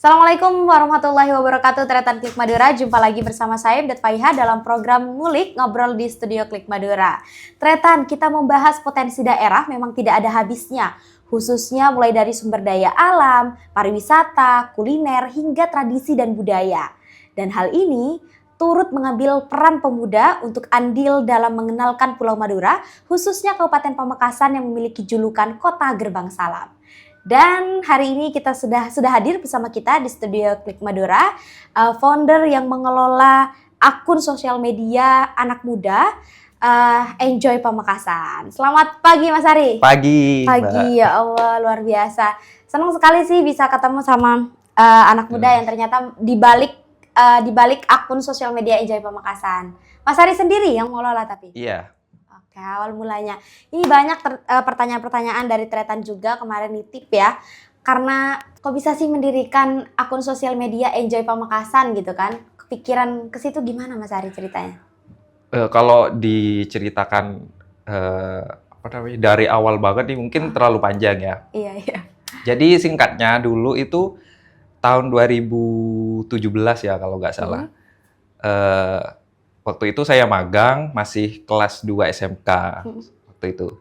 Assalamualaikum warahmatullahi wabarakatuh, Tretan Klik Madura. Jumpa lagi bersama saya, Ibdat Faiha, dalam program Ngulik Ngobrol di Studio Klik Madura. Tretan, kita membahas potensi daerah memang tidak ada habisnya, khususnya mulai dari sumber daya alam, pariwisata, kuliner, hingga tradisi dan budaya. Dan hal ini turut mengambil peran pemuda untuk andil dalam mengenalkan Pulau Madura, khususnya Kabupaten Pamekasan yang memiliki julukan Kota Gerbang Salam. Dan hari ini kita sudah hadir bersama kita di Studio Klik Madura, founder yang mengelola akun sosial media anak muda, Enjoy Pamekasan. Selamat pagi Mas Ari. Pagi, ya Allah, luar biasa. Senang sekali sih bisa ketemu sama anak muda yang ternyata di balik akun sosial media Enjoy Pamekasan. Mas Ari sendiri yang mengelola tapi? Iya. Oke, awal mulanya. Ini banyak pertanyaan-pertanyaan dari Tretan juga kemarin nitip ya. Karena kok bisa sih mendirikan akun sosial media Enjoy Pamekasan gitu kan? Kepikiran ke situ gimana Mas Ari ceritanya? Kalau diceritakan dari awal banget nih mungkin terlalu panjang ya. Iya. Jadi singkatnya dulu itu tahun 2017 ya kalau nggak salah. Waktu itu saya magang, masih kelas 2 SMK waktu itu.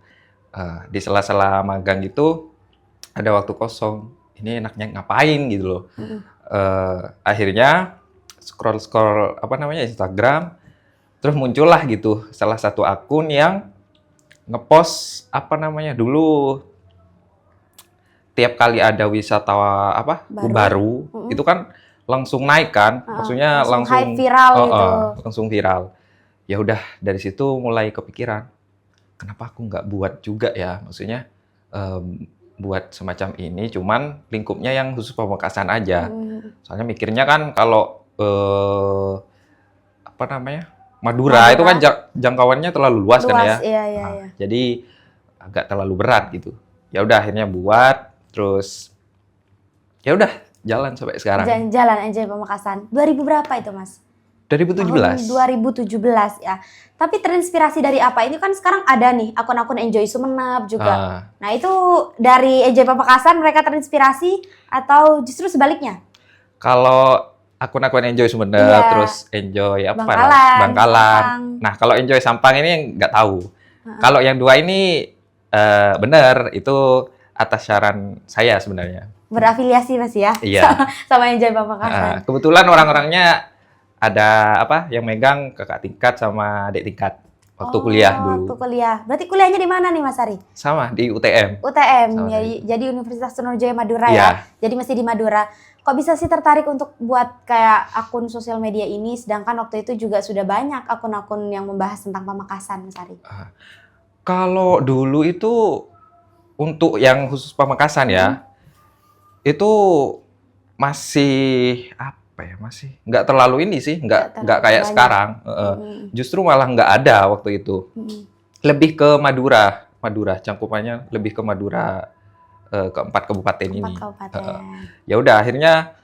Di sela-sela magang itu ada waktu kosong. Ini enaknya ngapain gitu loh. Akhirnya scroll Instagram, terus muncullah gitu salah satu akun yang ngepost dulu tiap kali ada wisata baru itu kan langsung naik kan, maksudnya langsung viral gitu. Langsung viral. Ya udah dari situ mulai kepikiran, kenapa aku nggak buat juga ya, maksudnya buat semacam ini, cuman lingkupnya yang khusus Pamekasan aja. Soalnya mikirnya kan kalau Madura itu kan jangkauannya terlalu luas kan ya. Iya. Jadi agak terlalu berat gitu. Ya udah akhirnya buat, terus ya udah jalan sampai sekarang. Jalan Enjoy Pamekasan. 2000 berapa itu, Mas? 2017. 2017 ya. Tapi terinspirasi dari apa? Ini kan sekarang ada nih akun-akun Enjoy Sumenep juga. Nah, itu dari Enjoy Pamekasan mereka terinspirasi atau justru sebaliknya? Kalau akun-akun Enjoy Sumenep, terus Enjoy Bangkalan. Nah, kalau Enjoy Sampang ini nggak tahu. Kalau yang dua ini benar, itu atas saran saya sebenarnya. Berafiliasi Mas ya? Iya. Sama Enjoy Pamekasan. Kebetulan orang-orangnya ada yang megang kakak tingkat sama adik tingkat waktu kuliah dulu. Waktu kuliah. Berarti kuliahnya di mana nih Mas Ari? Sama di UTM. Jadi Universitas Trunojoyo Madura ya. Jadi masih di Madura. Kok bisa sih tertarik untuk buat kayak akun sosial media ini, sedangkan waktu itu juga sudah banyak akun-akun yang membahas tentang Pamekasan, Mas Ari? Kalau dulu itu untuk yang khusus Pamekasan ya, itu masih masih nggak terlalu ini sih, nggak kayak banyak sekarang. Justru malah nggak ada waktu itu. Lebih ke Madura, cangkupannya lebih ke Madura, keempat kabupaten ini. Ya udah akhirnya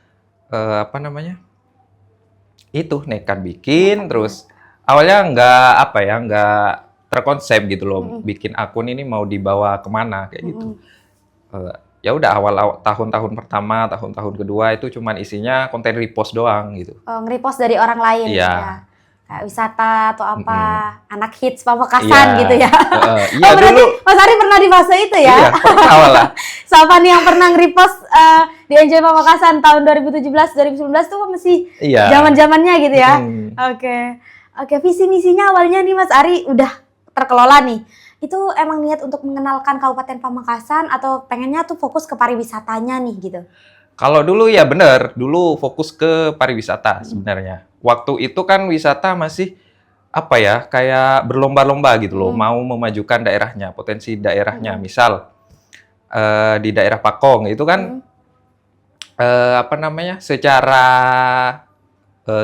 itu nekat bikin, terus awalnya nggak terkonsep gitu loh, bikin akun ini mau dibawa kemana kayak gitu. Ya udah awal tahun-tahun pertama, tahun-tahun kedua itu cuman isinya konten repost doang gitu. Nge-repost dari orang lain ya. Kayak wisata atau apa, anak hits Pamekasan gitu ya. Iya berarti dulu. Mas Ari pernah di fase itu ya? Iya, pernah awal lah. Siapa nih yang pernah nge-repost di Enjoy Pamekasan tahun 2017, 2019 tuh masih zaman-zamannya gitu ya. Oke, visi misinya awalnya nih Mas Ari udah terkelola nih. Itu emang niat untuk mengenalkan Kabupaten Pamekasan atau pengennya tuh fokus ke pariwisatanya nih gitu? Kalau dulu ya bener, dulu fokus ke pariwisata sebenarnya. Waktu itu kan wisata masih kayak berlomba-lomba gitu loh, mau memajukan daerahnya, potensi daerahnya. Misal di daerah Pakong itu kan secara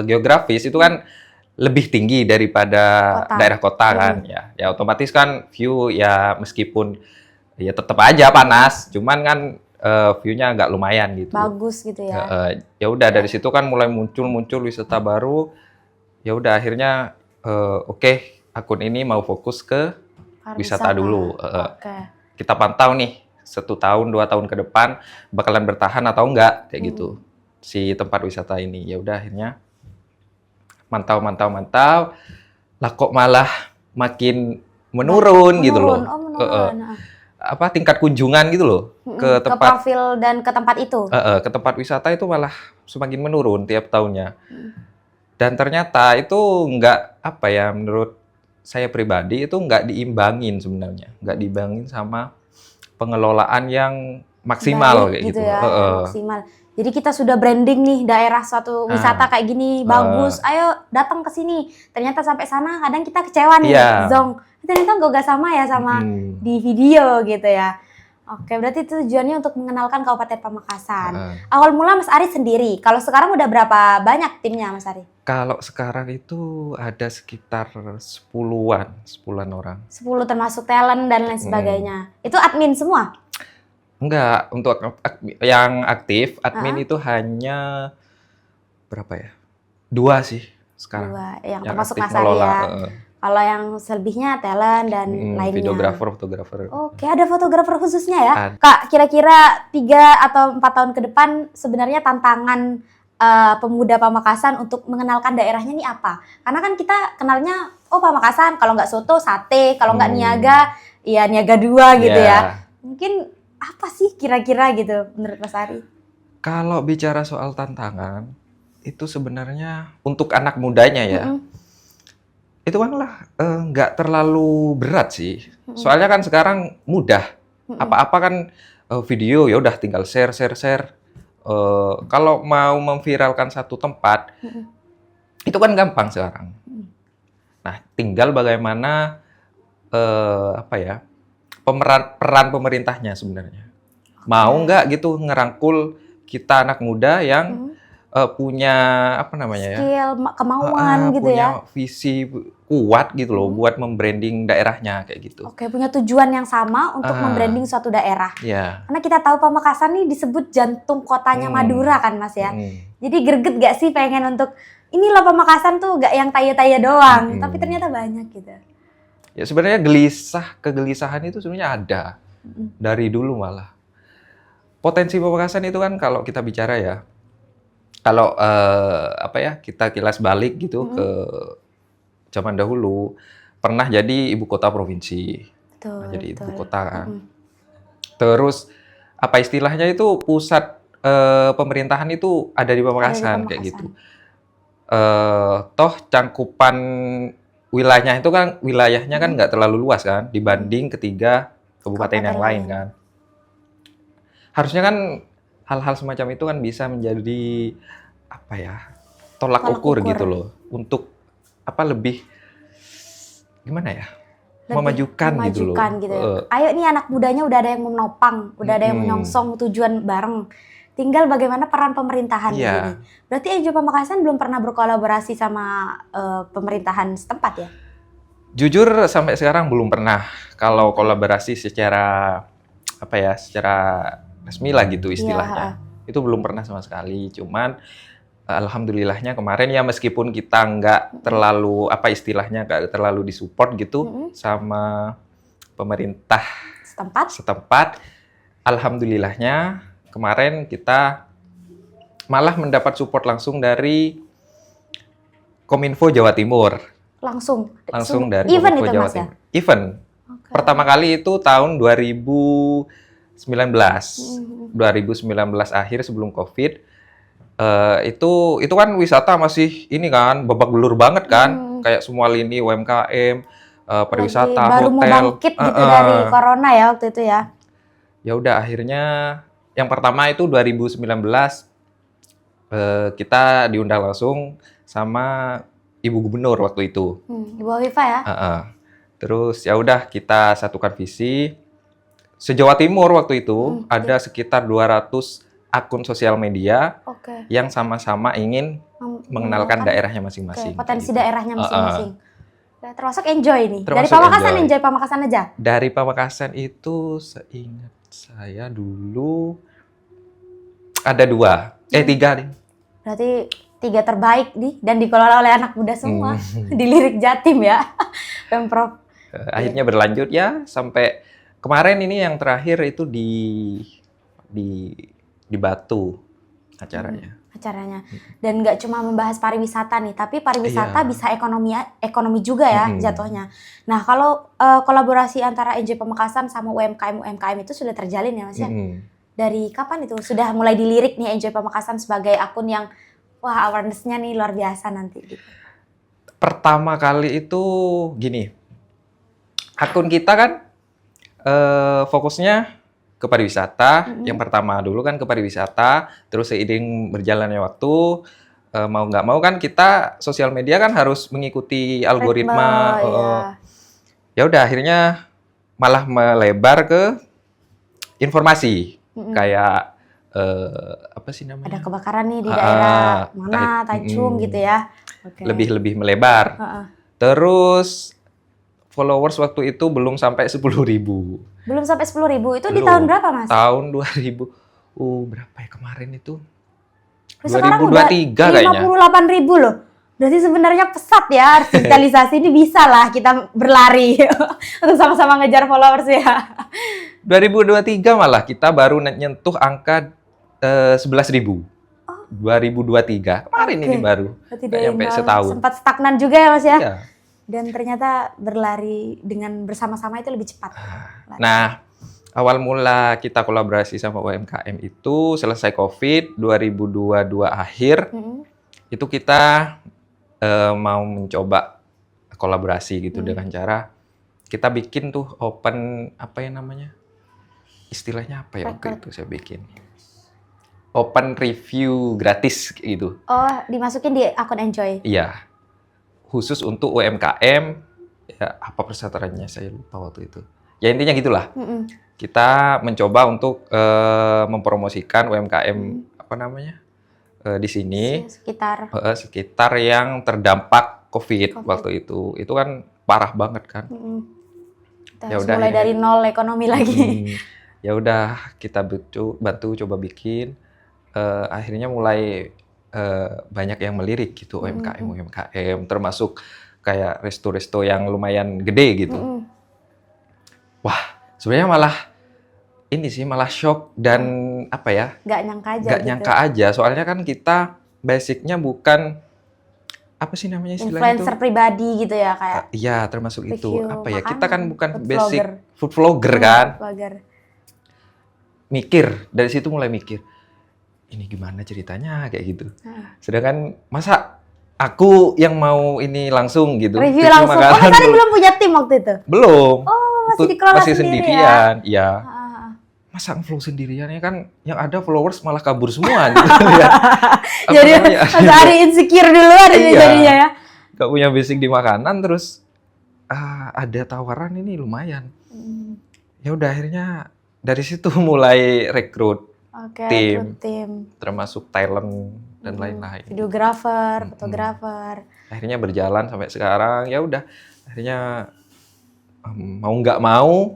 geografis itu kan lebih tinggi daripada daerah kota kan ya otomatis kan view ya meskipun ya tetap aja panas, cuman kan view-nya agak lumayan gitu. Bagus gitu ya. Ya udah dari situ kan mulai muncul wisata baru. Ya udah akhirnya akun ini mau fokus ke wisata dulu. Kita pantau nih 1 tahun 2 tahun ke depan bakalan bertahan atau enggak kayak gitu. si tempat wisata ini. Ya udah akhirnya mantau. Lah kok malah makin menurun gitu loh. Oh, menurun. Apa tingkat kunjungan gitu loh ke Ke tempat profil dan ke tempat itu. ke tempat wisata itu malah semakin menurun tiap tahunnya. Dan ternyata itu nggak apa ya, menurut saya pribadi itu nggak diimbangin sebenarnya, nggak diimbangin sama pengelolaan yang maksimal Baik kayak gitu gitu. ya, yang maksimal. Jadi kita sudah branding nih daerah suatu wisata kayak gini, bagus, ayo datang ke sini. Ternyata sampai sana kadang kita kecewa nih, Iya. zong. Ternyata nggak sama ya sama di video gitu ya. Oke, berarti itu tujuannya untuk mengenalkan Kabupaten Pamekasan. Awal mula Mas Ari sendiri, kalau sekarang udah berapa banyak timnya Mas Ari? Kalau sekarang itu ada sekitar 10-an orang. 10 termasuk talent dan lain sebagainya. Itu admin semua? Enggak, untuk yang aktif, admin itu hanya berapa ya? 2 sih sekarang. 2, yang Yang termasuk aktif Mas Ari ngelola, ya. Kalau yang selebihnya talent dan lainnya. Fotografer. Oke, ada fotografer khususnya ya? Ada. Kak, kira-kira 3 atau 4 tahun ke depan sebenarnya tantangan pemuda Pamekasan untuk mengenalkan daerahnya ini apa? Karena kan kita kenalnya, oh Pamekasan, kalau nggak soto, sate, kalau nggak niaga, ya niaga 2 gitu ya. Mungkin apa sih kira-kira gitu menurut Mas Ari? Kalau bicara soal tantangan, itu sebenarnya untuk anak mudanya ya, itu kan lah nggak terlalu berat sih. Soalnya kan sekarang mudah. Apa-apa kan video ya udah tinggal share. Kalau mau memviralkan satu tempat, itu kan gampang sekarang. Nah, tinggal bagaimana peran pemerintahnya sebenarnya. Mau nggak gitu ngerangkul kita anak muda yang punya skill, kemauan gitu punya ya. visi kuat gitu loh buat membranding daerahnya kayak gitu. Oke, punya tujuan yang sama untuk membranding suatu daerah. Iya. Karena kita tahu Pamekasan nih disebut jantung kotanya Madura kan Mas ya. Jadi greget gak sih pengen untuk ini loh Pamekasan tuh gak yang taya-taya doang, tapi ternyata banyak gitu. Ya sebenarnya kegelisahan itu sebenarnya ada dari dulu malah. Potensi Pamekasan itu kan kalau kita bicara ya, kalau kita kilas balik gitu ke zaman dahulu, pernah jadi ibu kota provinsi. Jadi ibu kota kan. Terus apa istilahnya itu pusat pemerintahan itu ada di Pamekasan kayak gitu. Toh cangkupan wilayahnya kan nggak terlalu luas kan dibanding ketiga kabupaten yang lain kan. Harusnya kan hal-hal semacam itu kan bisa menjadi tolak ukur gitu loh untuk lebih gimana ya? Memajukan gitu loh. Ya. Ayo nih anak mudanya udah ada yang menopang, udah ada yang menyongsong tujuan bareng. Tinggal bagaimana peran pemerintahan di sini. Berarti NGO Pamekasan belum pernah berkolaborasi sama pemerintahan setempat ya? Jujur sampai sekarang belum pernah. Kalau kolaborasi secara secara resmi lah gitu istilahnya. Itu belum pernah sama sekali. Cuman alhamdulillahnya kemarin ya meskipun kita nggak terlalu nggak terlalu disupport gitu sama pemerintah setempat, alhamdulillahnya kemarin kita malah mendapat support langsung dari Kominfo Jawa Timur. Langsung dari Kominfo Jawa Timur. Event. Pertama kali itu tahun 2019 akhir sebelum Covid. Itu kan wisata masih ini kan babak belur banget kan, kayak semua lini UMKM, pariwisata, baru hotel. Mau bangkit gitu dari corona ya waktu itu ya. Ya udah akhirnya yang pertama itu 2019 kita diundang langsung sama Ibu Gubernur waktu itu. Ibu Hovifa ya. Terus ya udah kita satukan visi. Se-Jawa Timur waktu itu ada sekitar 200 akun sosial media yang sama-sama ingin mengenalkan daerahnya masing-masing. Potensi daerahnya masing-masing. Termasuk enjoy nih. Dari Pamekasan enjoy Pamekasan aja? Dari Pamekasan itu seingat saya dulu ada 3 nih. Berarti 3 terbaik nih dan dikelola oleh anak muda semua. Dilirik Jatim ya, Pemprov. Akhirnya berlanjut ya sampai kemarin ini yang terakhir itu di Batu acaranya. acaranya. Dan nggak cuma membahas pariwisata nih, tapi pariwisata Iya. bisa ekonomi juga ya jatuhnya. Nah, kalau kolaborasi antara NJ Pamekasan sama UMKM itu sudah terjalin ya Mas ya? Dari kapan itu sudah mulai dilirik nih NJ Pamekasan sebagai akun yang wah awareness-nya nih luar biasa nanti gitu. Pertama kali itu gini, akun kita kan fokusnya ke pariwisata. Yang pertama dulu kan ke pariwisata, terus seiring berjalannya waktu, mau nggak mau kan kita sosial media kan harus mengikuti algoritma. Iya. Ya udah akhirnya malah melebar ke informasi. Kayak apa sih namanya? Ada kebakaran nih di daerah mana, Tanjung gitu ya. Oke. Lebih melebar. Terus followers waktu itu belum sampai 10.000. Belum sampai 10.000 itu di Belum. tahun berapa Mas? Tahun 2000. Berapa ya kemarin itu? Sekarang udah 2023 kayaknya. 58.000 loh. Berarti sebenarnya pesat ya digitalisasi ini bisa lah kita berlari untuk sama-sama ngejar followers ya. 2023 malah kita baru nyentuh angka 11.000. 2023. Kemarin ini baru. Berarti Nggak dari nyampe nol setahun. sempat stagnan juga ya Mas ya. Iya. Dan ternyata berlari dengan bersama-sama itu lebih cepat. Nah, awal mula kita kolaborasi sama UMKM itu selesai COVID 2022 akhir, itu kita mau mencoba kolaborasi gitu dengan cara kita bikin tuh open, apa ya namanya? Istilahnya apa ya waktu itu saya bikin? Open review gratis gitu. Oh, dimasukin di akun Enjoy. Iya. Khusus untuk UMKM, ya apa persyaratannya saya lupa waktu itu. Ya intinya gitulah. Kita mencoba untuk mempromosikan UMKM apa namanya di sini sekitar yang terdampak COVID waktu itu. Itu kan parah banget kan. Ya udah mulai dari nol ekonomi lagi. Ya udah kita bantu coba bikin. Akhirnya mulai banyak yang melirik gitu UMKM termasuk kayak resto-resto yang lumayan gede gitu. Wah, sebenarnya malah shock dan apa ya? Nggak nyangka aja. Nggak nyangka aja. Soalnya kan kita basicnya bukan apa sih namanya istilahnya influencer pribadi gitu ya kayak. Iya, termasuk itu. Apa ya? Makanan, Kita kan bukan basic vlogger. food vlogger kan. Vlogger. Mikir dari situ mulai mikir. Ini gimana ceritanya kayak gitu. Sedangkan masa aku yang mau ini langsung gitu. Review langsung. Oh, Mas Ari belum punya tim waktu itu? Belum. Oh, masih dikelola sendirian. Ya. Masa nge-vlog sendirian ya kan yang ada followers malah kabur semua gitu. Jadi Mas Ari insecure duluan ini jadinya ya. Gak punya basic di makanan terus ada tawaran ini lumayan. Ya udah akhirnya dari situ mulai rekrut. Tim, termasuk talent dan lain-lain. Videografer, fotografer. Akhirnya berjalan sampai sekarang. Ya udah, akhirnya mau nggak mau,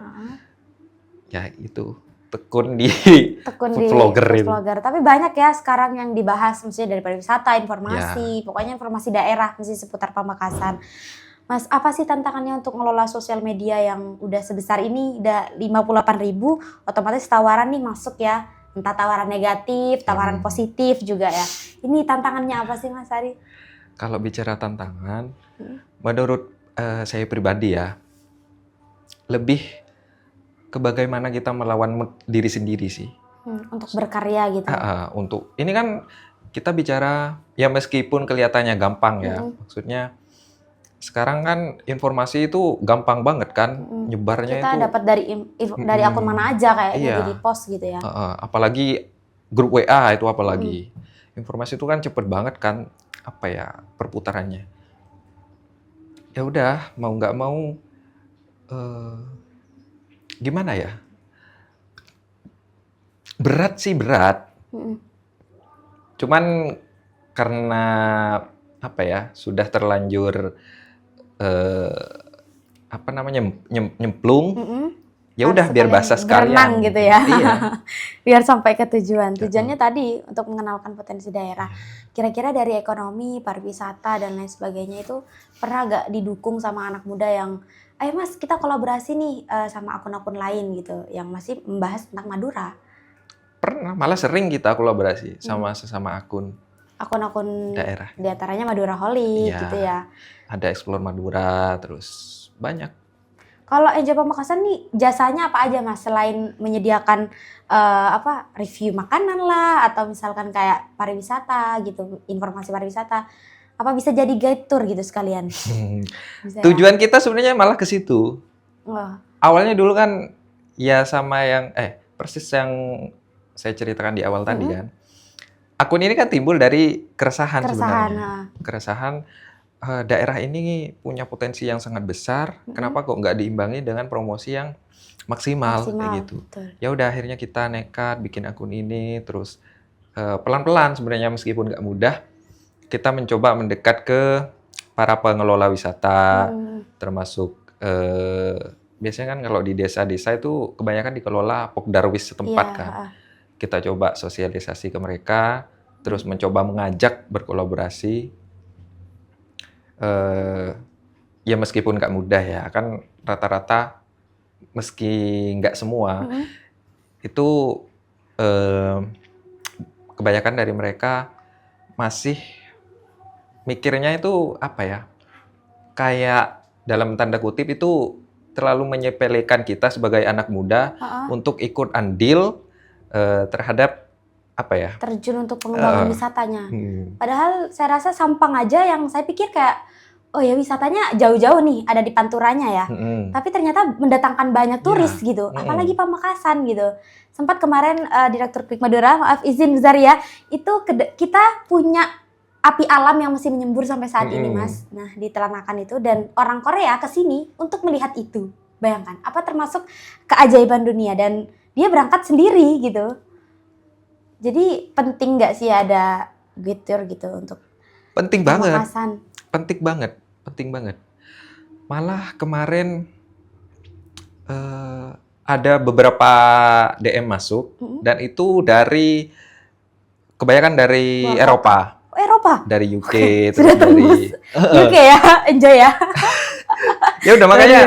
ya itu tekun di food vlogger. Tapi banyak ya sekarang yang dibahas, misalnya dari pariwisata, informasi, pokoknya informasi daerah, mesti seputar Pamekasan. Mas, apa sih tantangannya untuk ngelola sosial media yang udah sebesar ini, udah 58.000, otomatis tawaran nih masuk ya. Entah tawaran negatif, tawaran positif juga ya. Ini tantangannya apa sih Mas Ari? Kalau bicara tantangan, menurut saya pribadi ya, lebih ke bagaimana kita melawan diri sendiri sih. Untuk berkarya gitu. Untuk ini kan kita bicara ya meskipun kelihatannya gampang ya, maksudnya sekarang kan informasi itu gampang banget kan nyebarnya. Kita dapat dari akun mana aja kayaknya di post gitu ya. Apalagi grup WA itu apalagi. Informasi itu kan cepet banget kan apa ya perputarannya. Ya udah mau nggak mau gimana ya? Berat sih berat. Cuman karena apa ya sudah terlanjur apa namanya nyemplung, ya udah biar basah sekalian. Berenang gitu ya. Iya. Biar sampai ke tujuan. Tujuannya tadi untuk mengenalkan potensi daerah. Kira-kira dari ekonomi, pariwisata dan lain sebagainya itu pernah gak didukung sama anak muda yang, ayo Mas kita kolaborasi nih sama akun-akun lain gitu, yang masih membahas tentang Madura? Pernah, malah sering kita kolaborasi sama sesama akun. akun-akun daerah. di antaranya Madura Holic Iya. gitu ya. Ada Explore Madura, terus banyak. Kalau Enjoy Pamekasan nih jasanya apa aja Mas selain menyediakan review makanan lah atau misalkan kayak pariwisata gitu, informasi pariwisata. Apa bisa jadi guide tour gitu sekalian? Bisa ya? Tujuan kita sebenarnya malah ke situ. Wah, Awalnya dulu kan ya sama yang persis yang saya ceritakan di awal tadi kan. Akun ini kan timbul dari keresahan sebenarnya. Keresahan daerah ini punya potensi yang sangat besar. Kenapa kok nggak diimbangi dengan promosi yang maksimal kayak gitu? betul. Ya udah akhirnya kita nekat bikin akun ini, terus pelan-pelan sebenarnya meskipun nggak mudah, kita mencoba mendekat ke para pengelola wisata, termasuk biasanya kan kalau di desa-desa itu kebanyakan dikelola Pokdarwis setempat Iya, kan. Kita coba sosialisasi ke mereka, terus mencoba mengajak berkolaborasi. Ya meskipun nggak mudah ya, kan rata-rata meski nggak semua, itu kebanyakan dari mereka masih mikirnya itu apa ya, kayak dalam tanda kutip itu terlalu menyepelekan kita sebagai anak muda untuk ikut andil terhadap apa ya, terjun untuk pengembangan wisatanya. hmm, Padahal saya rasa Sampang aja yang saya pikir kayak, oh ya wisatanya jauh-jauh nih, ada di Panturanya ya. Tapi ternyata mendatangkan banyak turis gitu, apalagi Pamekasan gitu. Sempat kemarin Direktur Klik Madura, maaf izin Zaria, itu kita punya api alam yang masih menyembur sampai saat ini Mas. Nah di Telanakan itu, dan orang Korea kesini untuk melihat itu. Bayangkan, apa termasuk keajaiban dunia, dan dia berangkat sendiri gitu. Jadi penting nggak sih ada guide tour gitu untuk penting banget. Pamekasan? Penting banget. Malah kemarin ada beberapa DM masuk dan itu kebanyakan dari Eropa. Eropa? Dari UK, terus dari UK ya, enjoy ya. Ya udah makanya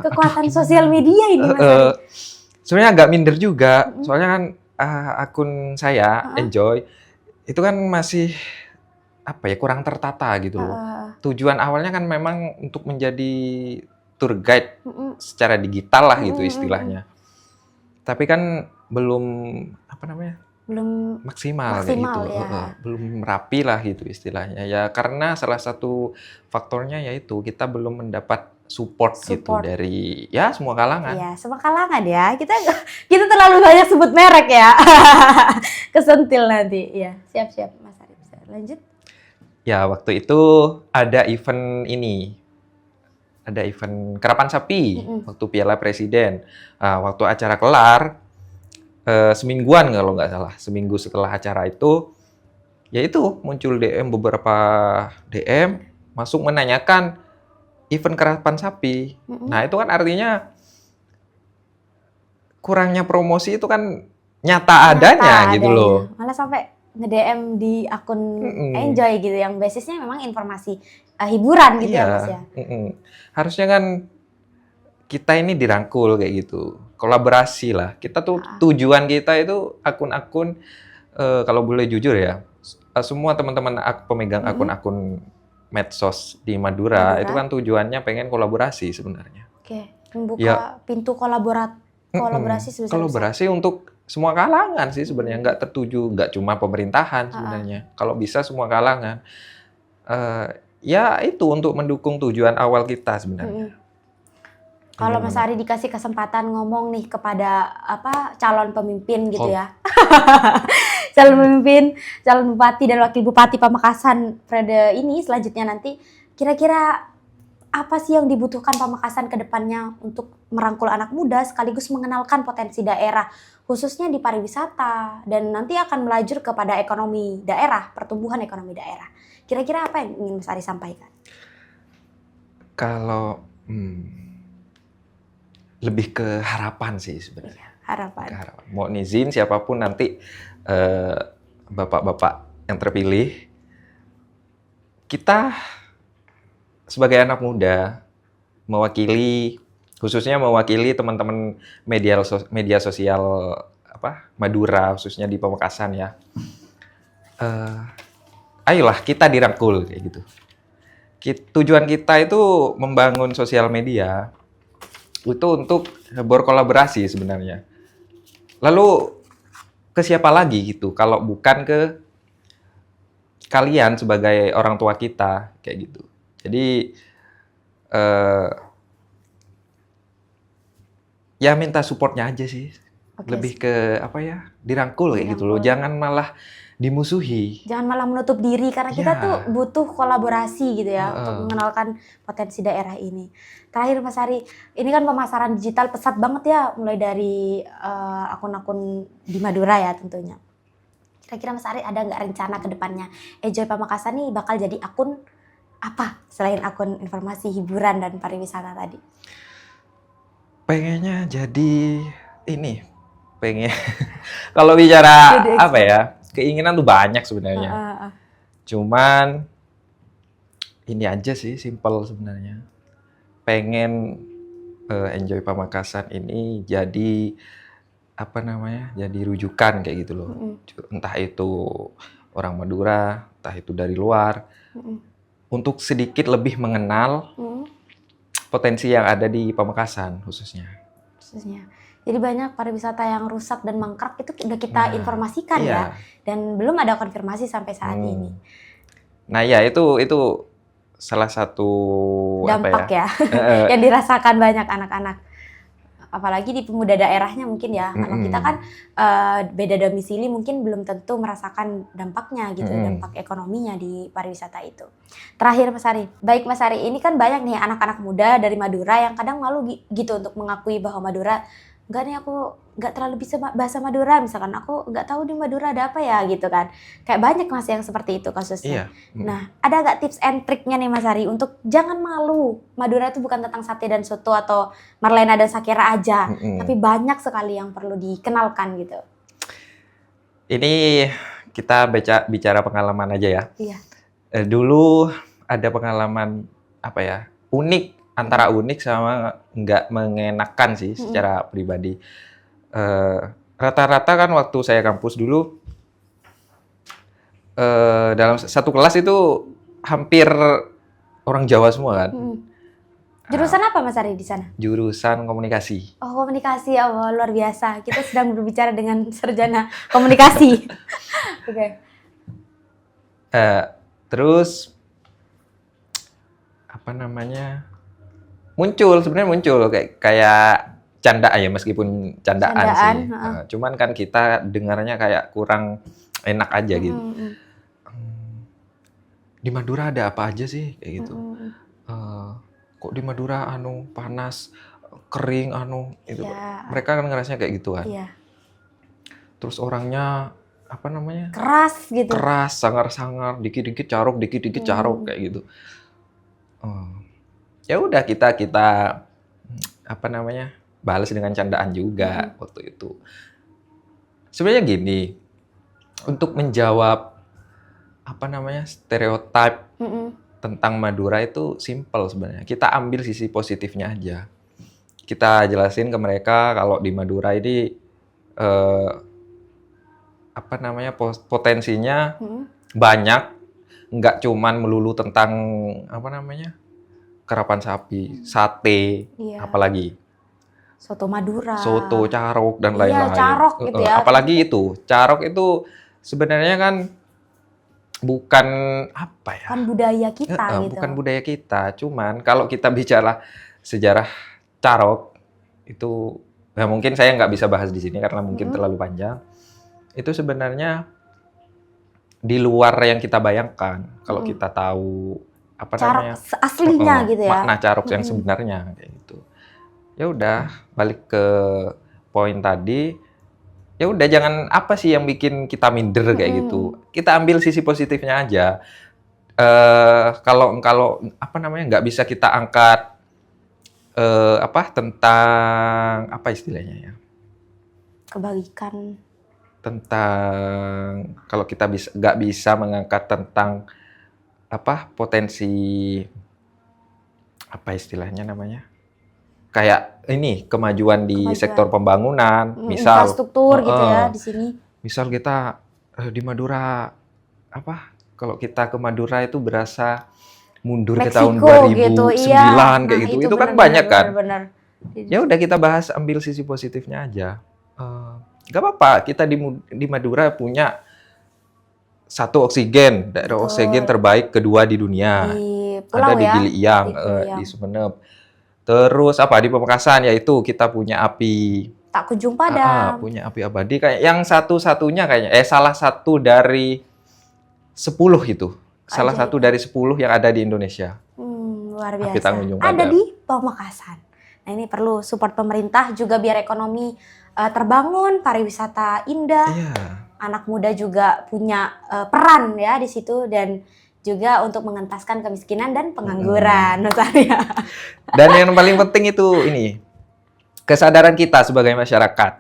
kekuatan sosial media ini Mas. Sebenarnya agak minder juga, soalnya kan akun saya Enjoy itu kan masih apa ya, kurang tertata gitu loh. Tujuan awalnya kan memang untuk menjadi tour guide secara digital lah gitu istilahnya. Tapi kan belum belum maksimal kayak gitu. Ya. Belum rapi lah gitu istilahnya. Ya karena salah satu faktornya yaitu kita belum mendapat support gitu dari ya semua kalangan. Iya, semua kalangan ya. Kita terlalu banyak sebut merek ya. Kesentil nanti. Ya, siap-siap Mas Arif. Lanjut. Ya, waktu itu ada event ini. Ada event karapan sapi waktu Piala Presiden. Waktu acara kelar, semingguan kalau nggak salah, seminggu setelah acara itu, ya itu muncul beberapa DM masuk menanyakan event karapan sapi. Nah itu kan artinya kurangnya promosi itu kan nyata adanya gitu loh. Malah sampai nge-DM di akun Enjoy gitu yang basisnya memang informasi hiburan gitu ya Mas ya. Harusnya kan kita ini dirangkul kayak gitu, kolaborasi lah. Kita tuh tujuan kita itu akun-akun kalau boleh jujur ya, semua teman-teman pemegang akun-akun medsos di Madura itu kan tujuannya pengen kolaborasi sebenarnya. Oke, membuka pintu kolaborasi sebesar-besar. Kolaborasi untuk semua kalangan sih sebenarnya, nggak tertuju, nggak cuma pemerintahan sebenarnya. Kalau bisa semua kalangan. Ya itu untuk mendukung tujuan awal kita sebenarnya. Kalau Mas Ari dikasih kesempatan ngomong nih kepada calon pemimpin gitu ya. Calon pemimpin, calon bupati dan wakil bupati Pamekasan periode ini selanjutnya nanti, kira-kira apa sih yang dibutuhkan Pamekasan ke depannya untuk merangkul anak muda sekaligus mengenalkan potensi daerah khususnya di pariwisata dan nanti akan melajur kepada ekonomi daerah, pertumbuhan ekonomi daerah. Kira-kira apa yang ingin Mas Ari sampaikan? Kalau lebih ke harapan sih sebenarnya. Harapan. Mohon izin siapapun nanti bapak-bapak yang terpilih, kita sebagai anak muda khususnya mewakili teman-teman media sosial Madura khususnya di Pamekasan ya. eh, ayolah kita dirangkul kayak gitu. Tujuan kita itu membangun sosial media itu untuk berkolaborasi sebenarnya. Lalu ke siapa lagi gitu kalau bukan ke kalian sebagai orang tua kita kayak gitu. Jadi eh, ya minta supportnya aja sih. Oke, Lebih ke apa ya? Dirangkul kayak gitu loh. dirangkul. Jangan malah dimusuhi. Jangan malah menutup diri karena kita Ya. tuh butuh kolaborasi gitu ya untuk Heeh. mengenalkan potensi daerah ini. Terakhir Mas Ari, ini kan pemasaran digital pesat banget ya, mulai dari akun-akun di Madura ya tentunya. Kira-kira Mas Ari ada nggak rencana ke depannya Enjoy Pamekasan nih bakal jadi akun apa selain akun informasi hiburan dan pariwisata tadi? Pengennya jadi ini. Pengen kalau bicara Jadi apa ya? Keinginan tuh banyak sebenarnya. Cuman ini aja sih, simple sebenarnya. Pengen Enjoy Pamekasan ini jadi apa namanya? Jadi rujukan kayak gitu loh. Entah itu orang Madura, entah itu dari luar, untuk sedikit lebih mengenal potensi yang ada di Pamekasan khususnya. Jadi banyak pariwisata yang rusak dan mangkrak itu udah kita informasikan iya. ya, dan belum ada konfirmasi sampai saat ini. Nah ya itu salah satu Dampak ya yang dirasakan banyak anak-anak. Apalagi di pemuda daerahnya mungkin ya. Kalau kita kan beda domisili mungkin belum tentu merasakan dampaknya gitu, dampak ekonominya di pariwisata itu. Terakhir Mas Ari, baik Mas Ari, ini kan banyak nih anak-anak muda dari Madura yang kadang malu gitu untuk mengakui bahwa Madura, enggak nih aku nggak terlalu bisa bahasa Madura, misalkan aku nggak tahu di Madura ada apa ya gitu kan. Kayak banyak Mas yang seperti itu kasusnya. Nah, ada nggak tips and triknya nih Mas Ari untuk jangan malu? Madura itu bukan tentang sate dan soto atau Marlena dan Sakira aja, tapi banyak sekali yang perlu dikenalkan gitu. Ini kita bicara pengalaman aja ya. Iya. Dulu ada pengalaman apa ya, unik, antara unik sama nggak mengenakan sih secara pribadi. Rata-rata kan waktu saya kampus dulu, dalam satu kelas itu hampir orang Jawa semua kan. Jurusan apa Mas Ari di sana? Jurusan komunikasi. Oh, komunikasi, oh, luar biasa. Kita sedang berbicara dengan sarjana komunikasi. Oke. Terus apa namanya? Sebenarnya muncul kayak candaan ya, meskipun candaan sih. Cuman kan kita dengarnya kayak kurang enak aja gitu. Di Madura ada apa aja sih kayak gitu. Kok di Madura panas, kering itu. Ya. Mereka kan ngerasanya kayak gitu kan. Iya. Terus orangnya apa namanya? Keras gitu. Keras, sangar-sangar, dikit-dikit carok, dikit-dikit carok kayak gitu. Ya udah kita apa namanya? Balas dengan candaan juga waktu itu. Sebenarnya gini, untuk menjawab apa namanya? Stereotip tentang Madura itu simple sebenarnya. Kita ambil sisi positifnya aja. Kita jelasin ke mereka kalau di Madura ini apa namanya, potensinya banyak, nggak cuman melulu tentang apa namanya, karapan sapi, sate, apalagi soto Madura, soto, carok dan lain-lain. Carok gitu ya. Apalagi itu carok itu sebenarnya kan bukan apa ya? Bukan budaya kita gitu. Bukan budaya kita. Cuman kalau kita bicara sejarah carok itu, ya mungkin saya nggak bisa bahas di sini karena mungkin terlalu panjang. Itu sebenarnya di luar yang kita bayangkan. Kalau kita tahu apa carok namanya, aslinya gitu ya. Makna carok yang sebenarnya kayak gitu. Ya udah, balik ke poin tadi. Ya udah, jangan apa sih yang bikin kita minder kayak gitu. Kita ambil sisi positifnya aja. Kalau apa namanya, nggak bisa kita angkat tentang apa istilahnya ya? Kebagikan. Tentang kalau kita nggak bisa mengangkat tentang apa potensi apa istilahnya namanya? Kayak ini kemajuan di sektor pembangunan, misal infrastruktur gitu ya di sini. Misal kita di Madura kalau kita ke Madura itu berasa mundur ke Meksiko tahun 2009 gitu, iya. kayak Nah, gitu. itu Itu kan benar-benar, banyak kan. benar-benar. Ya udah kita bahas ambil sisi positifnya aja. Gak apa-apa, kita di Madura punya satu oksigen, daerah Betul. oksigen terbaik kedua di dunia. Di Ada pulau di ya. Gili Iyang, Di Gili Iyang. di Sumeneb. Terus di Pamekasan yaitu kita punya api. Tak kunjung padam. Punya api abadi kayak yang satu-satunya kayaknya. Salah satu dari 10 itu. Salah satu dari 10 yang ada di Indonesia. Luar Api biasa. Tanjung Ada Padam. di Pamekasan. Nah, ini perlu support pemerintah juga biar ekonomi terbangun, pariwisata indah. Iya. Anak muda juga punya peran ya di situ dan juga untuk mengentaskan kemiskinan dan pengangguran, Mas Arya. Dan yang paling penting itu ini, kesadaran kita sebagai masyarakat.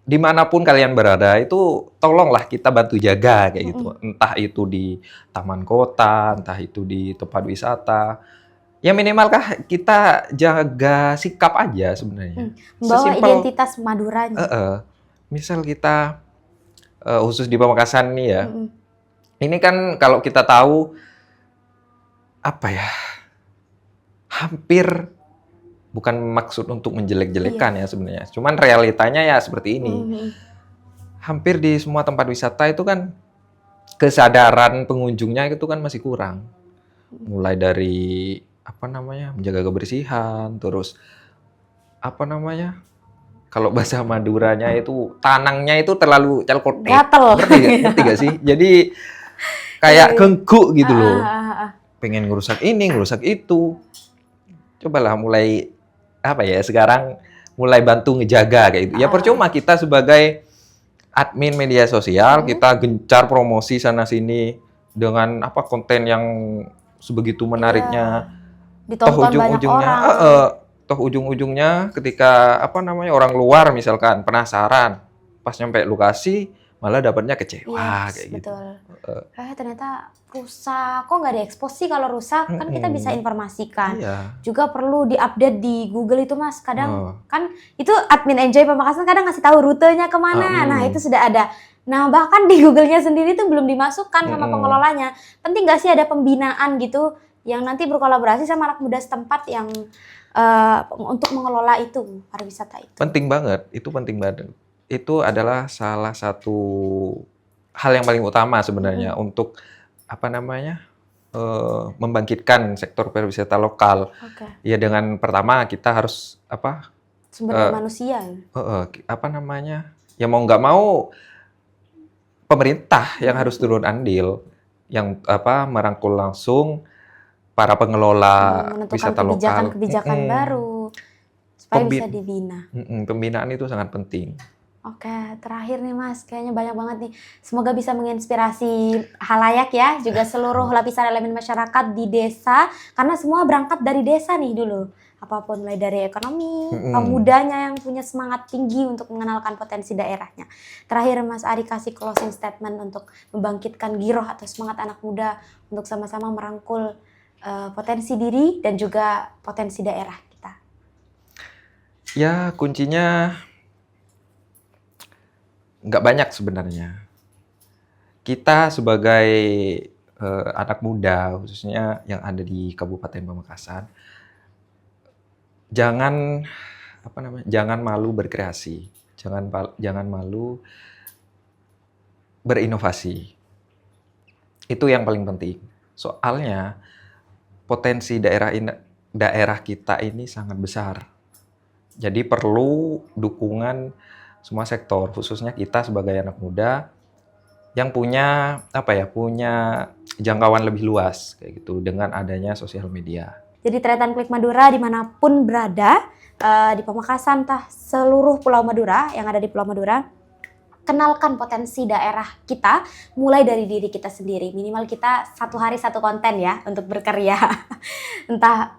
Dimanapun kalian berada, itu tolonglah kita bantu jaga kayak gitu. Entah itu di taman kota, entah itu di tempat wisata. Ya minimalkah kita jaga sikap aja sebenarnya. Membawa identitas Maduranya. Misal kita khusus di Pamekasan nih ya. Ini kan kalau kita tahu hampir bukan maksud untuk menjelek-jelekan ya sebenarnya. Cuman realitanya ya seperti ini. Hampir di semua tempat wisata itu kan kesadaran pengunjungnya itu kan masih kurang. Mulai dari menjaga kebersihan, terus kalau bahasa Maduranya itu tanangnya itu terlalu celkotek. Gatel. Ngerti gak sih? Jadi kayak genggu gitu loh. Pengen ngerusak ini, ngerusak itu. Cobalah mulai sekarang mulai bantu ngejaga kayak gitu. Ya percuma kita sebagai admin media sosial, kita gencar promosi sana sini dengan konten yang sebegitu menariknya. Ditonton banyak orang. Toh ujung-ujungnya ketika orang luar misalkan penasaran, pas nyampe lokasi malah dapatnya kecewa kayak gitu. Betul. Ternyata rusak. Kok nggak diekspos sih kalau rusak? Kan kita bisa informasikan. Juga perlu diupdate di Google itu, Mas. Kadang kan itu admin Enjoy Pamekasan kadang ngasih tahu rutenya kemana. Nah, itu sudah ada. Nah, bahkan di Google-nya sendiri tuh belum dimasukkan sama pengelolanya. Penting nggak sih ada pembinaan gitu yang nanti berkolaborasi sama anak muda setempat yang untuk mengelola itu, pariwisata itu? Penting banget. Itu penting banget. Itu adalah salah satu hal yang paling utama sebenarnya untuk membangkitkan sektor pariwisata lokal. Ya dengan pertama kita harus sumber daya manusia. Ya mau nggak mau pemerintah yang harus turun andil, yang merangkul langsung para pengelola wisata lokal. Kebijakan baru supaya bisa dibina. Pembinaan itu sangat penting. Oke, terakhir nih Mas, kayaknya banyak banget nih. Semoga bisa menginspirasi halayak ya, juga seluruh lapisan elemen masyarakat di desa. Karena semua berangkat dari desa nih dulu. Apapun, mulai dari ekonomi, pemudanya yang punya semangat tinggi untuk mengenalkan potensi daerahnya. Terakhir Mas Ari kasih closing statement untuk membangkitkan giroh atau semangat anak muda untuk sama-sama merangkul potensi diri dan juga potensi daerah kita. Ya, kuncinya nggak banyak sebenarnya. Kita sebagai anak muda, khususnya yang ada di Kabupaten Pamekasan, jangan malu berkreasi, jangan malu berinovasi. Itu yang paling penting. Soalnya potensi daerah kita ini sangat besar. Jadi perlu dukungan semua sektor, khususnya kita sebagai anak muda yang punya jangkauan lebih luas kayak gitu dengan adanya sosial media. Jadi Tretan Klik Madura dimanapun berada di Pamekasan, seluruh Pulau Madura yang ada di Pulau Madura, kenalkan potensi daerah kita mulai dari diri kita sendiri. Minimal kita satu hari satu konten ya untuk berkarya. Entah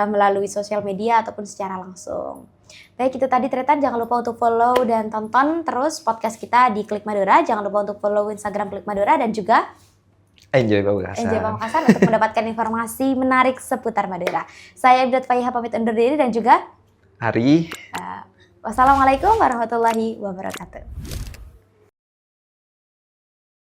melalui sosial media ataupun secara langsung. Baik, itu tadi Tretan. Jangan lupa untuk follow dan tonton terus podcast kita di Klik Madura. Jangan lupa untuk follow Instagram Klik Madura dan juga Enjoy Pamekasan untuk mendapatkan informasi menarik seputar Madura. Saya Ibdat Faiha pamit undur diri dan juga Ari. Wassalamualaikum warahmatullahi wabarakatuh.